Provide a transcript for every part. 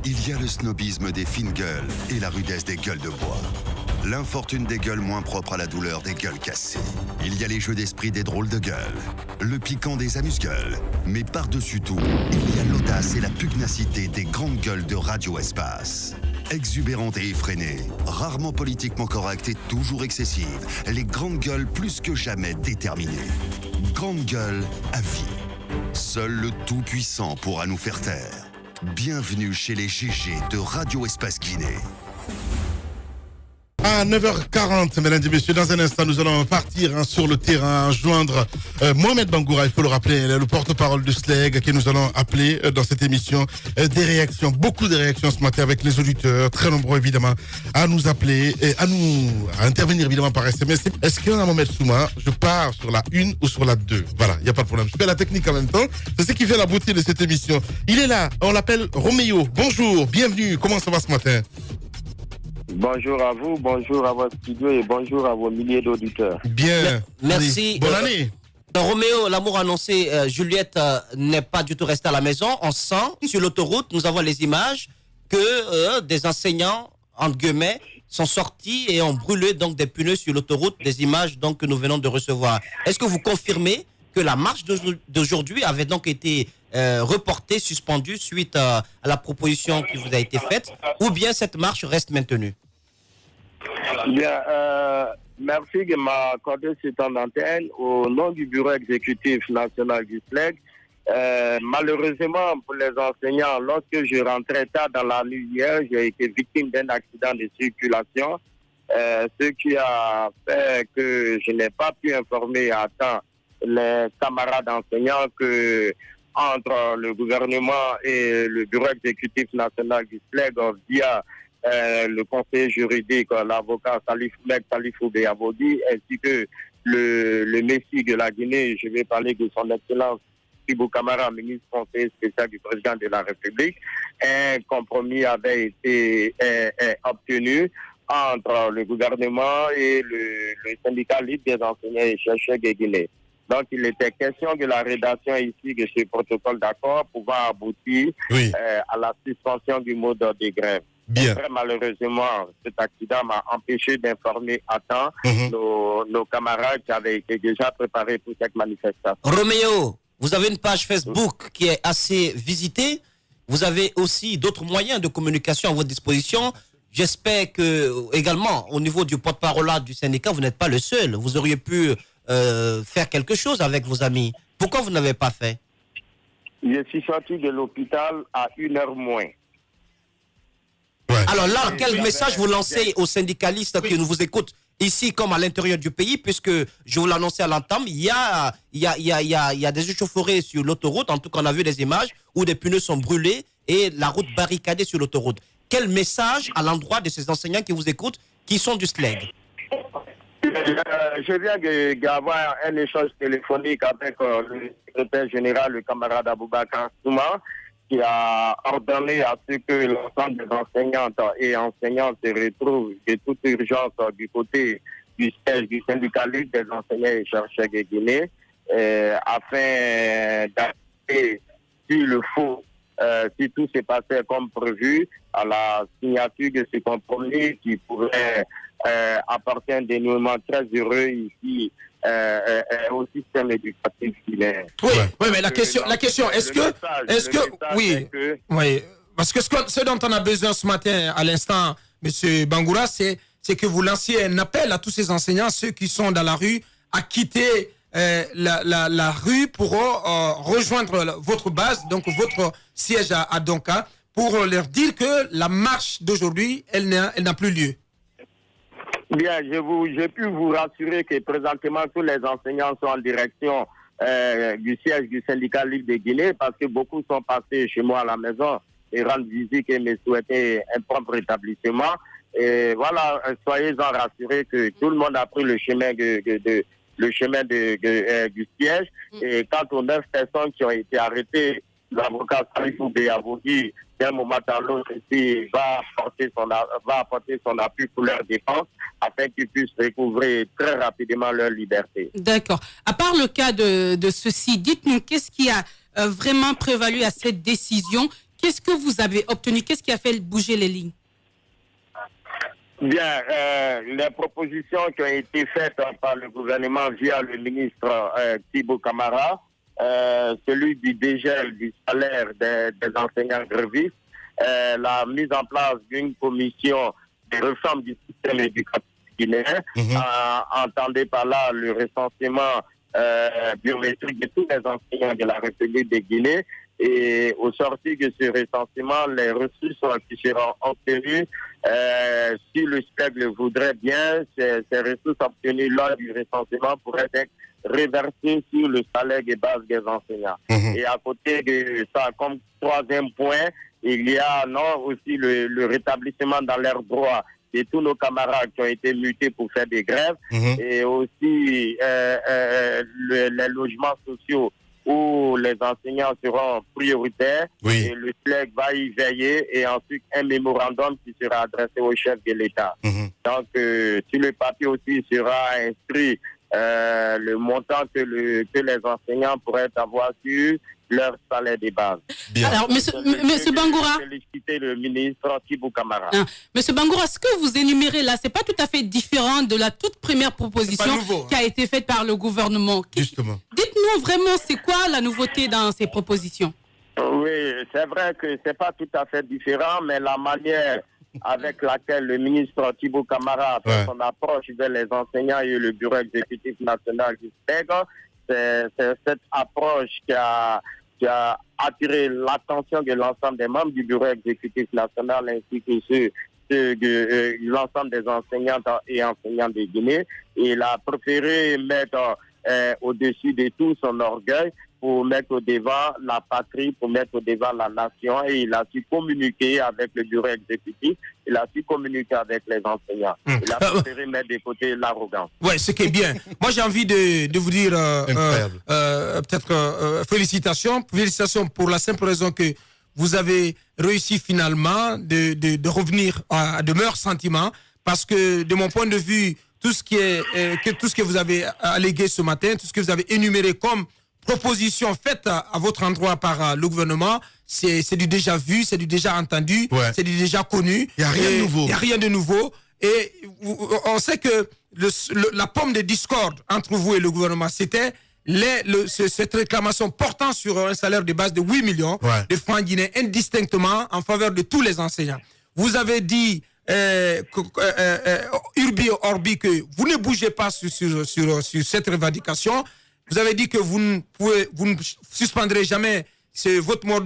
Il y a le snobisme des fines gueules et la rudesse des gueules de bois. L'infortune des gueules moins propres à la douleur des gueules cassées. Il y a les jeux d'esprit des drôles de gueules, le piquant des amuse-gueules. Mais par-dessus tout, il y a l'audace et la pugnacité des grandes gueules de Radio Espace. Exubérantes et effrénées, rarement politiquement correctes et toujours excessives, les grandes gueules plus que jamais déterminées. Grandes gueules à vie. Seul le Tout-Puissant pourra nous faire taire. Bienvenue chez les GG de Radio Espace Guinée. À 9h40, mesdames et messieurs, dans un instant, nous allons partir sur le terrain, joindre Mohamed Bangoura, il faut le rappeler, le porte-parole du SLEG, que nous allons appeler dans cette émission. Des réactions, beaucoup de réactions ce matin avec les auditeurs, très nombreux évidemment, à nous appeler et à intervenir évidemment par SMS. Est-ce qu'on a Mohamed Souma? Je pars sur la 1 ou sur la 2. Voilà, il n'y a pas de problème. Je fais la technique en même temps. C'est ce qui fait la beauté de cette émission. Il est là, on l'appelle Roméo. Bonjour, bienvenue. Comment ça va ce matin? Bonjour à vous, bonjour à votre studio et bonjour à vos milliers d'auditeurs. Bien. Merci. Bonne année. Roméo, l'amour annoncé, Juliette n'est pas du tout restée à la maison. On sent sur l'autoroute, nous avons les images que des enseignants, entre guillemets, sont sortis et ont brûlé donc des pneus sur l'autoroute, des images donc que nous venons de recevoir. Est-ce que vous confirmez que la marche d'aujourd'hui avait donc été reportée, suspendue suite à la proposition qui vous a été faite, ou bien cette marche reste maintenue? Bien, merci de m'accorder ce temps d'antenne. Au nom du bureau exécutif national du SLEG, malheureusement pour les enseignants, lorsque je rentrais tard dans la nuit hier, j'ai été victime d'un accident de circulation, ce qui a fait que je n'ai pas pu informer à temps les camarades enseignants que entre le gouvernement et le bureau exécutif national du SLEG via le conseiller juridique, l'avocat Salifou Beyabodi, ainsi que le Messie de la Guinée, je vais parler de son excellence Ibou Kamara, ministre conseiller spécial du président de la République. Un compromis avait été obtenu entre le gouvernement et le syndicat libre des enseignants et chercheurs de Guinée. Donc, il était question de la rédaction ici de ce protocole d'accord pouvant aboutir à la suspension du mode de grève. Bien. Très malheureusement, cet accident m'a empêché d'informer à temps nos camarades qui avaient été déjà préparés pour cette manifestation. Roméo, vous avez une page Facebook qui est assez visitée. Vous avez aussi d'autres moyens de communication à votre disposition. J'espère que, également, au niveau du porte-parole du syndicat, vous n'êtes pas le seul. Vous auriez pu faire quelque chose avec vos amis. Pourquoi vous n'avez pas fait? Je suis sorti de l'hôpital à 1h moins. Ouais. Alors là, quel message vous lancez aux syndicalistes qui nous vous écoutent ici comme à l'intérieur du pays, puisque je vous l'annonçais à l'entame, il y a des échauffourées sur l'autoroute. En tout cas, on a vu des images où des pneus sont brûlés et la route barricadée sur l'autoroute. Quel message à l'endroit de ces enseignants qui vous écoutent, qui sont du SLEG? Je viens d'avoir un échange téléphonique avec le secrétaire général, le camarade Aboubakar Souma, qui a ordonné à ce que l'ensemble des enseignantes et enseignants se retrouvent de toute urgence du côté du siège du syndicat libre des enseignants et chercheurs de Guinée, afin d'appeler, s'il le faut, si tout s'est passé comme prévu, à la signature de ce compromis qui pourrait apporter un dénouement très heureux ici au système éducatif guinéen. Oui, mais la question, est-ce que, oui, parce que ce dont on a besoin ce matin, à l'instant, M. Bangoura, c'est que vous lanciez un appel à tous ces enseignants, ceux qui sont dans la rue, à quitter la rue pour rejoindre votre base, donc votre siège à Donka, pour leur dire que la marche d'aujourd'hui, elle n'a plus lieu. Bien, j'ai pu vous rassurer que présentement tous les enseignants sont en direction du siège du syndicat libre de Guinée, parce que beaucoup sont passés chez moi à la maison et rendre visite et me souhaiter un prompt rétablissement. Et voilà, soyez-en rassurés que tout le monde a pris le chemin du siège. Et quant aux 9 personnes qui ont été arrêtées, l'avocat Salifou Beyabodi, d'un moment à l'autre, va apporter son appui pour leur défense afin qu'ils puissent recouvrer très rapidement leur liberté. D'accord. À part le cas de ceci, dites-nous, qu'est-ce qui a vraiment prévalu à cette décision Qu'est-ce que vous avez obtenu? Qu'est-ce qui a fait bouger les lignes? Bien, les propositions qui ont été faites par le gouvernement via le ministre Thibaut Camara, celui du dégel du salaire des enseignants grévistes, la mise en place d'une commission de réforme du système éducatif guinéen, entendez par là le recensement biométrique de tous les enseignants de la République de Guinée. Et au sortir de ce recensement, les ressources qui seront obtenues, si le SPEG le voudrait bien, ces ressources obtenues lors du recensement pourraient être réversées sur le salaire de base des enseignants. Et à côté de ça, comme troisième point, il y a aussi le rétablissement dans leurs droits de tous nos camarades qui ont été mutés pour faire des grèves, et aussi les logements sociaux où les enseignants seront prioritaires, et le SLEG va y veiller, et ensuite un mémorandum qui sera adressé au chef de l'État. Donc, sur le papier aussi sera inscrit le montant que les enseignants pourraient avoir sur leur salaire de base. Bien. Alors, monsieur Bangoura, féliciter le ministre Thibaut Camara. Monsieur Bangoura, ce que vous énumérez là, c'est pas tout à fait différent de la toute première proposition qui a été faite par le gouvernement. Justement. Dites-nous vraiment, c'est quoi la nouveauté dans ces propositions? Oui, c'est vrai que c'est pas tout à fait différent, mais la manière avec laquelle le ministre Thibaut Camara a fait son approche vers les enseignants et le bureau exécutif national du SPEG, c'est cette approche qui a attiré l'attention de l'ensemble des membres du bureau exécutif national ainsi que l'ensemble des enseignantes et enseignants de Guinée. Il a préféré mettre au-dessus de tout son orgueil pour mettre au devant la patrie, pour mettre au devant la nation, et il a su communiquer avec le bureau exécutif, il a su communiquer avec les enseignants. Il a préféré mettre de côté l'arrogance. Ouais, ce qui est bien. Moi, j'ai envie de vous dire félicitations pour la simple raison que vous avez réussi finalement de revenir à de meilleurs sentiments, parce que de mon point de vue, tout ce que vous avez allégué ce matin, tout ce que vous avez énuméré comme proposition faite à votre endroit par le gouvernement, c'est du déjà vu, c'est du déjà entendu, c'est du déjà connu. Il n'y a rien de nouveau. Il n'y a rien de nouveau. Et on sait que la pomme de discorde entre vous et le gouvernement, c'était cette réclamation portant sur un salaire de base de 8 millions de francs guinéens indistinctement en faveur de tous les enseignants. Vous avez dit Urbi Orbi que vous ne bougez pas sur cette revendication. Vous avez dit que vous ne suspendrez jamais votre mot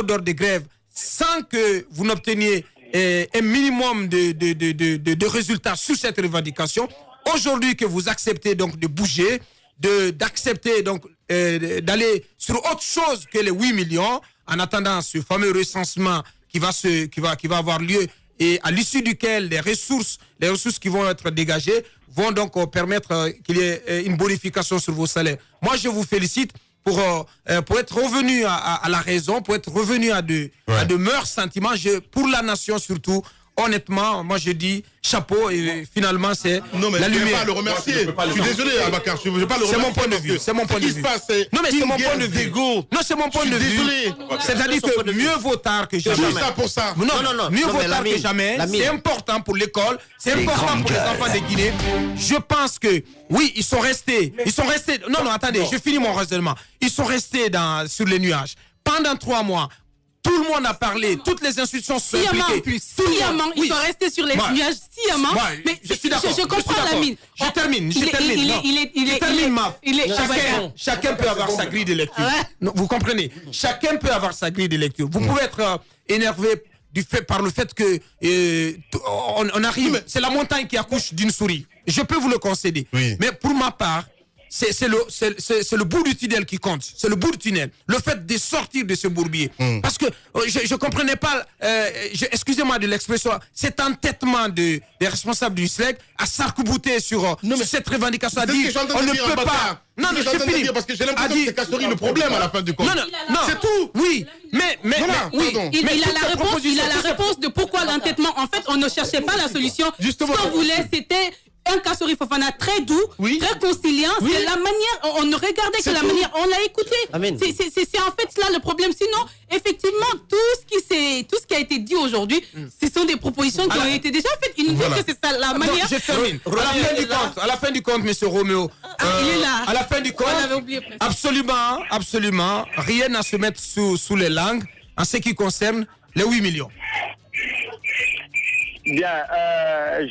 d'ordre de grève sans que vous n'obteniez un minimum de résultats sur cette revendication. Aujourd'hui que vous acceptez donc de bouger, d'accepter donc d'aller sur autre chose que les 8 millions, en attendant ce fameux recensement qui va avoir lieu, et à l'issue duquel les ressources qui vont être dégagées vont donc permettre qu'il y ait une bonification sur vos salaires. Moi, je vous félicite pour être revenu à la raison, pour être revenu à de meilleurs sentiments, pour la nation surtout. Honnêtement, moi je dis chapeau, et finalement c'est la lumière. Je ne vais pas le remercier. Je suis désolé, Abakar, je ne vais pas le remercier. C'est mon point de vue. C'est mon point de vue. Non, mais c'est mon point de vue. Non, c'est mon point de vue. C'est-à-dire que mieux vaut tard que jamais. Tout ça pour ça. Non, mieux vaut tard que jamais. C'est important pour l'école. C'est important pour les enfants de Guinée. Je pense que, oui, ils sont restés. Non, attendez, je finis mon raisonnement. Ils sont restés sur les nuages pendant 3 mois. Tout le monde a parlé, toutes les institutions sont impliquées. Sciemment, ils sont restés sur les nuages sciemment. Mais je suis d'accord. Je comprends la mine. Je termine. Chacun peut avoir sa grille de lecture. Vous comprenez? Chacun peut avoir sa grille de lecture. Vous pouvez être énervé par le fait que on arrive. C'est la montagne qui accouche d'une souris. Je peux vous le concéder. Mais pour ma part, c'est le bout du tunnel qui compte. C'est le bout du tunnel. Le fait de sortir de ce bourbier. Parce que je ne comprenais pas, excusez-moi de l'expression, cet entêtement des responsables du SLEG à s'arc-bouter sur cette revendication. À dire on ne peut pas. Non, mais je finis. Parce que j'ai l'impression que c'est Kassori le problème à la fin du compte. Non, c'est tout. Oui, mais il a la réponse de pourquoi l'entêtement. En fait, on ne cherchait pas la solution. Justement. Ce qu'on voulait, c'était un Kassori Fofana très doux, très conciliant. Oui. C'est la manière, on ne regardait que la manière, on l'a écouté. C'est en fait cela le problème. Sinon, effectivement, tout ce qui a été dit aujourd'hui, ce sont des propositions qui ont été déjà faites. Il nous dit que c'est ça la manière. Je termine. À la fin du compte, monsieur Roméo. Il est là. À la fin du compte, absolument, rien à se mettre sous les langues en ce qui concerne les 8 millions. Bien,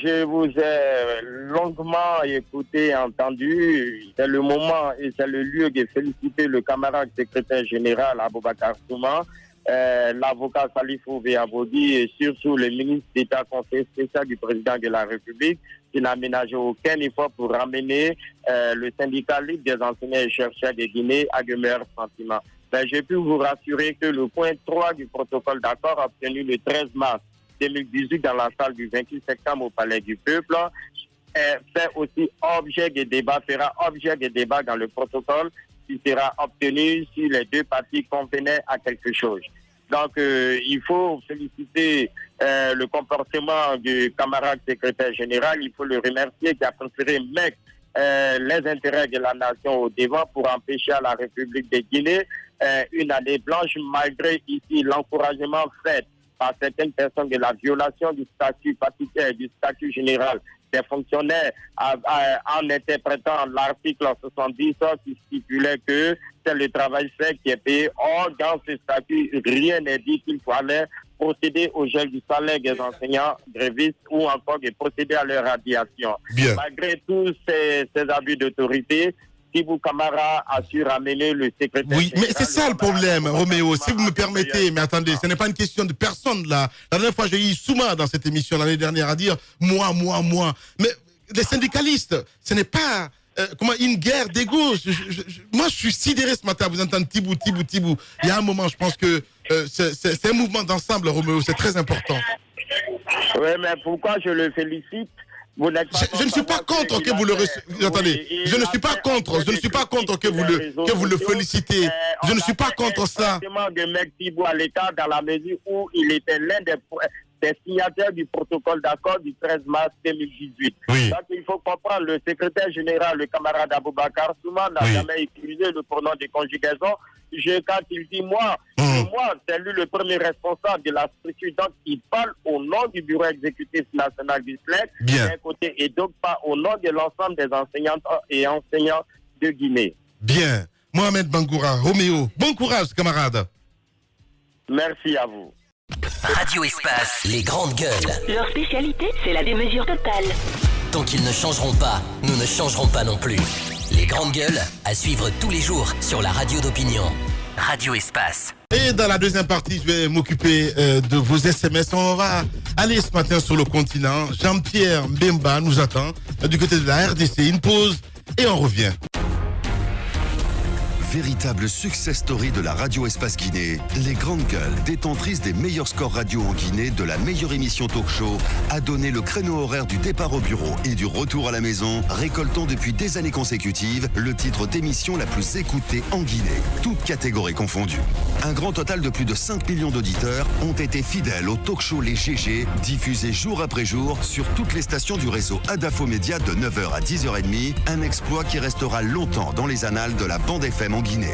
je vous ai longuement écouté et entendu. C'est le moment et c'est le lieu de féliciter le camarade secrétaire général Aboubakar Souma, l'avocat Salifou Véabodi et surtout le ministre d'État conseiller spécial du président de la République qui n'a ménagé aucun effort pour ramener le syndicat libre des enseignants et chercheurs de Guinée à de meilleurs sentiments. Ben, je peux vous rassurer que le point 3 du protocole d'accord obtenu le 13 mars 2018 dans la salle du 28 septembre au Palais du Peuple fait aussi objet de débat, fera objet de débat dans le protocole qui sera obtenu si les deux parties convenaient à quelque chose. Donc, il faut féliciter le comportement du camarade secrétaire général. Il faut le remercier qui a préféré mettre les intérêts de la nation au devant pour empêcher à la République de Guinée une année blanche, malgré ici l'encouragement fait par certaines personnes de la violation du statut particulier, du statut général des fonctionnaires en interprétant l'article 70 qui stipulait que c'est le travail fait qui est payé. Or, dans ce statut, rien n'est dit qu'il fallait procéder au gel du salaire des enseignants grévistes ou encore de procéder à leur radiation. Bien. Malgré tous ces abus d'autorité, si vous, camarades, a su ramener le secrétaire. Oui, mais c'est ça le problème, Roméo. Si vous me permettez, mais attendez, ce n'est pas une question de personne là. La dernière fois, j'ai eu Souma dans cette émission l'année dernière à dire moi. Mais les syndicalistes, ce n'est pas une guerre d'ego. Moi, je suis sidéré ce matin à vous entendre Tibou. Il y a un moment, je pense que c'est un mouvement d'ensemble, Roméo. C'est très important. Oui, mais pourquoi je le félicite? Je ne suis pas contre que vous le attendez. Je ne suis pas contre. Je ne suis pas contre que vous le félicitez. Je ne suis pas contre ça. De mettre Tibou à l'écart dans la mesure où il était l'un des signataires du protocole d'accord du 13 mars 2018. Oui. Donc il faut comprendre, le secrétaire général, le camarade Aboubakar Souma, n'a jamais utilisé le pronom de conjugaison. Quand il dit moi, c'est lui le premier responsable de la structure. Donc, il parle au nom du bureau exécutif national du SLEC, d'un côté, et donc pas au nom de l'ensemble des enseignantes et enseignants de Guinée. Bien. Mohamed Bangoura, Roméo, bon courage, camarade. Merci à vous. Radio Espace, les grandes gueules. Leur spécialité, c'est la démesure totale. Tant qu'ils ne changeront pas, nous ne changerons pas non plus. Les grandes gueules, à suivre tous les jours sur la radio d'opinion. Radio Espace. Et dans la deuxième partie, je vais m'occuper de vos SMS. On va aller ce matin sur le continent. Jean-Pierre Mbemba nous attend du côté de la RDC. Une pause et on revient. Véritable success story de la radio Espace Guinée, les grandes gueules, détentrices des meilleurs scores radio en Guinée, de la meilleure émission talk show, a donné le créneau horaire du départ au bureau et du retour à la maison, récoltant depuis des années consécutives le titre d'émission la plus écoutée en Guinée, toutes catégories confondues. Un grand total de plus de 5 millions d'auditeurs ont été fidèles au talk show Les GG, diffusé jour après jour sur toutes les stations du réseau Adafo Média de 9h à 10h30, un exploit qui restera longtemps dans les annales de la bande FM en Guinée.